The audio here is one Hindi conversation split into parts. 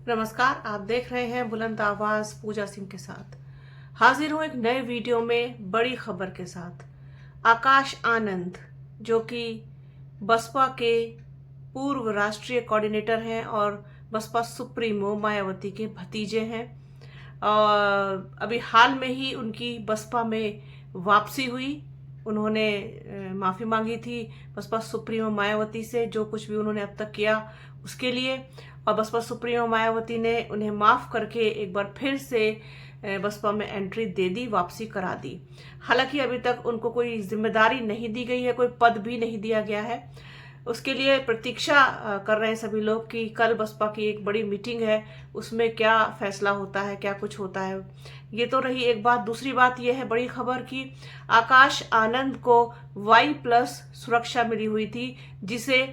नमस्कार, आप देख रहे हैं बुलंद आवाज पूजा सिंह के साथ। हाजिर हूं एक नए वीडियो में बड़ी खबर के साथ। आकाश आनंद, जो कि बसपा के पूर्व राष्ट्रीय कोऑर्डिनेटर हैं और बसपा सुप्रीमो मायावती के भतीजे हैं, और अभी हाल में ही उनकी बसपा में वापसी हुई। उन्होंने माफ़ी मांगी थी बसपा सुप्रीमो मायावती से, जो कुछ भी उन्होंने अब तक किया उसके लिए, और बसपा सुप्रीमो मायावती ने उन्हें माफ़ करके एक बार फिर से बसपा में एंट्री दे दी, वापसी करा दी। हालांकि अभी तक उनको कोई जिम्मेदारी नहीं दी गई है, कोई पद भी नहीं दिया गया है। उसके लिए प्रतीक्षा कर रहे हैं सभी लोग कि कल बसपा की एक बड़ी मीटिंग है, उसमें क्या फैसला होता है, क्या कुछ होता है। ये तो रही एक बात। दूसरी बात यह है बड़ी खबर कि आकाश आनंद को Y+ सुरक्षा मिली हुई थी, जिसे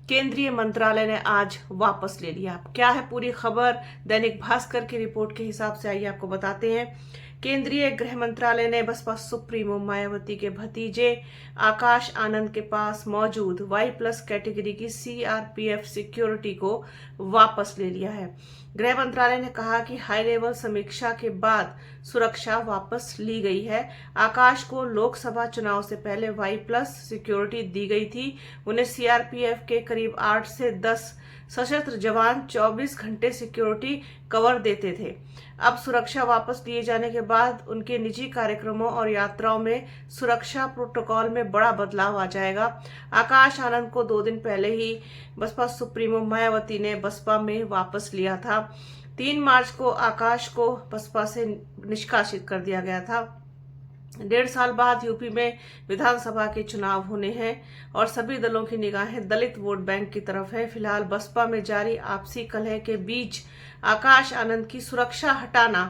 केंद्रीय मंत्रालय ने आज वापस ले लिया। क्या है पूरी खबर, दैनिक भास्कर की रिपोर्ट के हिसाब से आइए आपको बताते हैं। केंद्रीय गृह मंत्रालय ने बसपा सुप्रीमो मायावती के भतीजे आकाश आनंद के पास मौजूद Y+ कैटेगरी की CRPF सिक्योरिटी को वापस ले लिया है। गृह मंत्रालय ने कहा कि हाई लेवल समीक्षा के बाद सुरक्षा वापस ली गई है। आकाश को लोकसभा चुनाव से पहले Y+ सिक्योरिटी दी गई थी। उन्हें CRPF के करीब 8 से 10 सशस्त्र जवान 24 घंटे सिक्योरिटी कवर देते थे। अब सुरक्षा वापस लिए जाने के बाद उनके निजी कार्यक्रमों और यात्राओं में सुरक्षा प्रोटोकॉल में बड़ा बदलाव आ जाएगा। आकाश आनंद को 2 दिन पहले ही बसपा सुप्रीमो मायावती ने बसपा में वापस लिया था। 3 मार्च को आकाश को बसपा से निष्कासित कर दिया गया था। 1.5 साल बाद यूपी में विधानसभा के चुनाव होने हैं और सभी दलों की निगाहें दलित वोट बैंक की तरफ है। फिलहाल बसपा में जारी आपसी कलह के बीच आकाश आनंद की सुरक्षा हटाना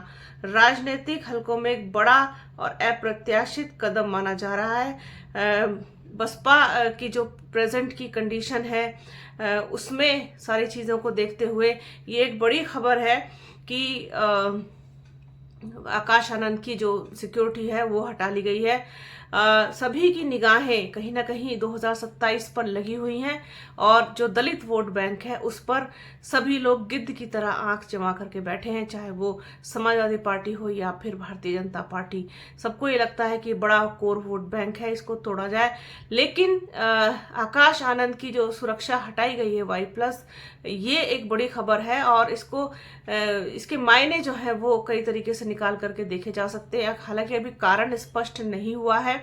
राजनीतिक हलकों में एक बड़ा और अप्रत्याशित कदम माना जा रहा है। बसपा की जो प्रेजेंट की कंडीशन है, उसमें सारी चीज़ों को देखते हुए ये एक बड़ी खबर है कि आकाश आनंद की जो सिक्योरिटी है वो हटा ली गई है। सभी की निगाहें कहीं ना कहीं 2027 पर लगी हुई हैं, और जो दलित वोट बैंक है उस पर सभी लोग गिद्ध की तरह आंख जमा करके बैठे हैं, चाहे वो समाजवादी पार्टी हो या फिर भारतीय जनता पार्टी। सबको ये लगता है कि बड़ा कोर वोट बैंक है, इसको तोड़ा जाए। लेकिन आकाश आनंद की जो सुरक्षा हटाई गई है Y+, ये एक बड़ी खबर है, और इसके मायने जो है वो कई तरीके से निकाल करके देखे जा सकते हैं। हालांकि अभी कारण स्पष्ट नहीं हुआ है।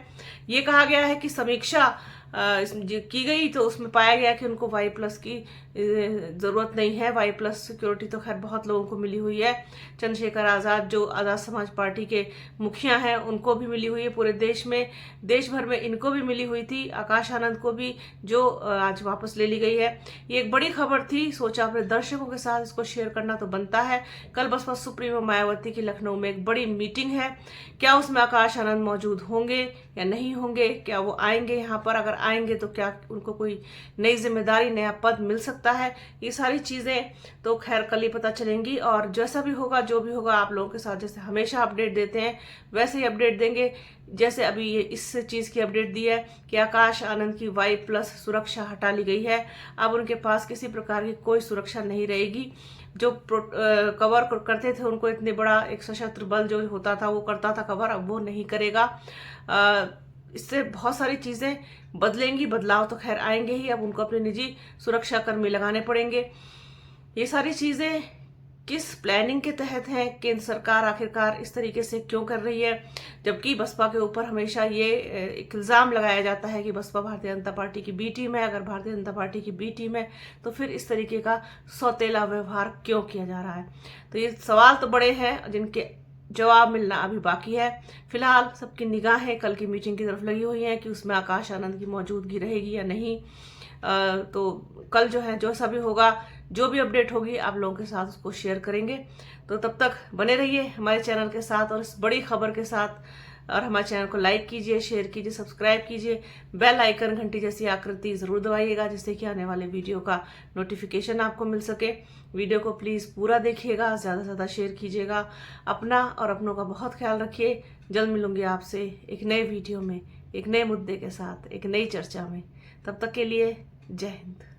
ये कहा गया है कि समीक्षा की गई तो उसमें पाया गया कि उनको Y+ की जरूरत नहीं है। Y+ सिक्योरिटी तो खैर बहुत लोगों को मिली हुई है। चंद्रशेखर आजाद, जो आजाद समाज पार्टी के मुखिया हैं, उनको भी मिली हुई है। पूरे देश में, देश भर में इनको भी मिली हुई थी। आकाश आनंद को भी जो आज वापस ले ली गई है। ये एक बड़ी खबर थी, सोचा अपने दर्शकों के साथ इसको शेयर करना तो बनता है। कल बसपा सुप्रीमो मायावती की लखनऊ में एक बड़ी मीटिंग है। क्या उसमें आकाश आनंद मौजूद होंगे या नहीं होंगे? क्या वो आएंगे यहाँ पर? अगर आएंगे तो क्या उनको कोई नई जिम्मेदारी, नया पद मिल सकता है? ये सारी चीजें तो खैर कल ही पता चलेंगी, और जैसा भी होगा, जो भी होगा, आप लोगों के साथ जैसे हमेशा अपडेट देते हैं वैसे ही अपडेट देंगे। जैसे अभी ये इस चीज की अपडेट दी है कि आकाश आनंद की Y+ सुरक्षा हटा ली गई है। अब उनके पास किसी प्रकार की कोई सुरक्षा नहीं रहेगी। जो कवर करते थे उनको, इतने बड़ा एक सशस्त्र बल जो होता था वो करता था कवर, अब वो नहीं करेगा। इससे बहुत सारी चीजें बदलेंगी, बदलाव तो खैर आएंगे ही। अब उनको अपने निजी सुरक्षा कर्मी लगाने पड़ेंगे। ये सारी चीजें किस प्लानिंग के तहत है? केंद्र सरकार आखिरकार इस तरीके से क्यों कर रही है? जबकि बसपा के ऊपर हमेशा ये इल्जाम लगाया जाता है कि बसपा भारतीय जनता पार्टी की बी टीम है। अगर भारतीय जनता पार्टी की बी टीम है तो फिर इस तरीके का सौतेला व्यवहार क्यों किया जा रहा है? तो ये सवाल तो बड़े हैं जिनके जवाब मिलना अभी बाकी है। फिलहाल सबकी निगाहें कल की मीटिंग की तरफ लगी हुई हैं कि उसमें आकाश आनंद की मौजूदगी रहेगी या नहीं। तो कल जो है, जो सा भी होगा, जो भी अपडेट होगी, आप लोगों के साथ उसको शेयर करेंगे। तो तब तक बने रहिए हमारे चैनल के साथ और इस बड़ी खबर के साथ, और हमारे चैनल को लाइक कीजिए, शेयर कीजिए, सब्सक्राइब कीजिए, बेल आइकन घंटी जैसी आकृति जरूर दबाइएगा, जिससे कि आने वाले वीडियो का नोटिफिकेशन आपको मिल सके। वीडियो को प्लीज़ पूरा देखिएगा, ज़्यादा से ज़्यादा शेयर कीजिएगा। अपना और अपनों का बहुत ख्याल रखिए। जल्द मिलूंगी आपसे एक नए वीडियो में, एक नए मुद्दे के साथ, एक नई चर्चा में। तब तक के लिए जय हिंद।